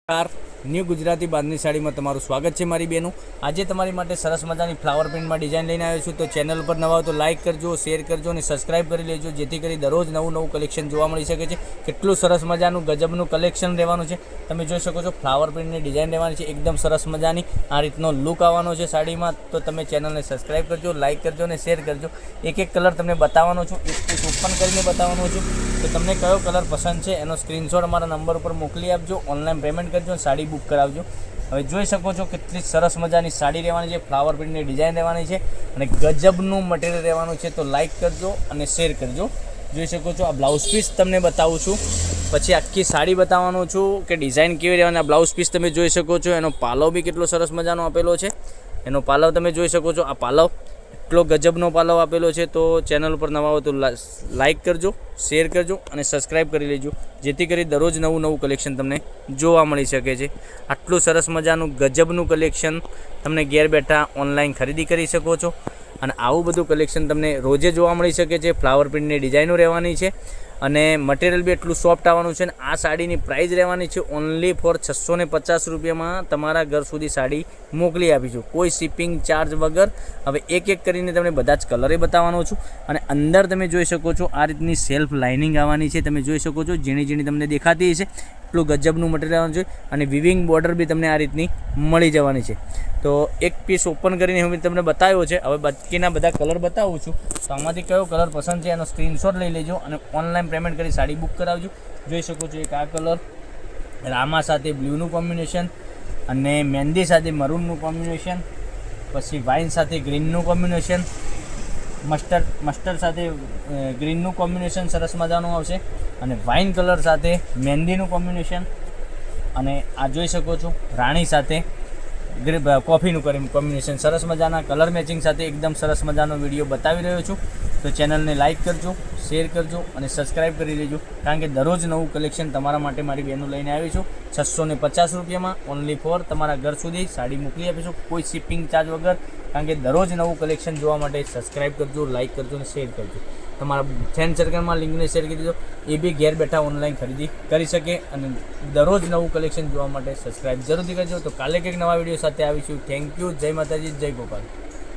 New Gujarati બાંધણી સાડીમાં તમારું સ્વાગત છે મારી બહેનો। આજે તમારી માટે સરસ મજાની ફ્લાવર પ્રિન્ટમાં ડિઝાઇન લઈને આવ્યો છું। તો ચેનલ પર નવા હો તો લાઇક કરજો, શેર કરજો અને સબસ્ક્રાઇબ કરી લેજો, જેથી કરી દરરોજ નવું કલેક્શન જોવા મળી શકે છે। કેટલું સરસ મજાનું ગજબનું કલેક્શન રહેવાનું છે, તમે જોઈ શકો છો। ફ્લાવર પ્રિન્ટની ડિઝાઇન રહેવાની છે, એકદમ સરસ મજાની આ રીતનો લુક આવવાનો છે સાડીમાં। તો તમે ચેનલને સબસ્ક્રાઇબ કરજો, લાઇક કરજો અને શેર કરજો। એક એક કલર તમને બતાવવાનો છું, એક પીસ ઓપન કરીને બતાવવાનો છું। તો તમને કયો કલર પસંદ છે એનો સ્ક્રીનશોટ અમારા નંબર ઉપર મોકલી આપજો, ઓનલાઈન પેમેન્ટ કરજો, સાડી બુક કરાવજો। હવે જોઈ શકો છો કેટલી સરસ મજાની સાડી રહેવાની છે, ફ્લાવર પ્રિન્ટની ડિઝાઇન રહેવાની છે અને ગજબનું મટીરિયલ રહેવાનું છે। તો લાઇક કરજો અને શેર કરજો। જોઈ શકો છો આ બ્લાઉઝ પીસ તમને બતાવું છું, પછી આખી સાડી બતાવવાનો છું કે ડિઝાઇન કેવી રહેવાની। આ બ્લાઉઝ પીસ તમે જોઈ શકો છો, એનો પાલવ બી કેટલો સરસ મજાનો આપેલો છે। એનો પાલવ તમે જોઈ શકો છો, આ પાલવ એટલો ગજબનો પાલવ આપેલો છે। તો ચેનલ ઉપર નવા હો તો લાઇક કરજો, શેર કરજો અને સબસ્ક્રાઇબ કરી લેજો, જેથી કરી દરરોજ નવું કલેક્શન તમને જોવા મળી શકે છે। આટલું સરસ મજાનું ગજબનું કલેક્શન તમને ઘેર બેઠા ઓનલાઈન ખરીદી કરી શકો છો અને આવું બધું કલેક્શન તમને રોજે જોવા મળી શકે છે। ફ્લાવર પ્રિન્ટની ડિઝાઇનો રહેવાની છે અને મટીરિયલ બી એટલું સોફ્ટ આવવાનું છે। અને આ સાડીની પ્રાઇસ રહેવાની છે ઓનલી ફોર 650 રૂપિયામાં તમારા ઘર સુધી સાડી મોકલી આપીશું, કોઈ શિપિંગ ચાર્જ વગર। હવે એક એક કરીને તમને બધા જ કલરે બતાવવાનો છું અને અંદર તમે જોઈ શકો છો આ રીતની સેલ્ફ લાઇનિંગ આવવાની છે, તમે જોઈ શકો છો ઝીણી તમને દેખાતી છે। એટલું ગજબનું મટીરિયલ આવવાનું છે અને વિવિંગ બોર્ડર બી તમને આ રીતની મળી જવાની છે। તો એક પીસ ઓપન કરીને હું તમને બતાવ્યો છે, હવે બાકીના બધા કલર બતાવું છું। તો આમાંથી કયો કલર પસંદ છે એનો સ્ક્રીનશોટ લઈ લેજો અને ઓનલાઈન પેમેન્ટ કરી સાડી બુક કરાવજો। જોઈ શકો છો એક આ કલર રામા સાથે બ્લુનું કોમ્બિનેશન અને મહેંદી સાથે મરૂનનું કોમ્બિનેશન, પછી વાઇન સાથે ગ્રીનનું કોમ્બિનેશન, મસ્ટર્ડ સાથે ગ્રીનનું કોમ્બિનેશન સરસ મજાનું આવશે અને વાઇન કલર સાથે મહેંદીનું કોમ્બિનેશન અને આ જોઈ શકો છો રાણી સાથે કોફીનું કોમ્બિનેશન। સરસ મજાના કલર મેચિંગ સાથે એકદમ સરસ મજાનો વિડીયો બતાવી રહ્યો છું। તો ચેનલને લાઇક કરજો, શેર કરજો અને સબસ્ક્રાઇબ કરી લેજો, કારણ કે દરરોજ નવું કલેક્શન તમારા માટે મારી બહેનો લઈને આવી છું। 650 રૂપિયામાં ઓનલી ફોર તમારા ઘર સુધી સાડી મોકલી આપીશું, કોઈ શિપિંગ ચાર્જ વગર। કારણ કે દરરોજ નવું કલેક્શન જોવા માટે સબસ્ક્રાઇબ કરજો, લાઇક કરજો અને શેર કરજો। તમારા ફ્રેન્ડ સર્કલમાં લિંકને શેર કરી દીધો, એ બી ઘેર બેઠા ઓનલાઈન ખરીદી કરી શકે અને દરરોજ નવું કલેક્શન જોવા માટે સબસ્ક્રાઇબ જરૂરથી કરજો। તો કાલે કંઈક નવા વિડીયો સાથે આવીશું। થેન્ક યુ, જય માતાજી, જય ગોપાલ।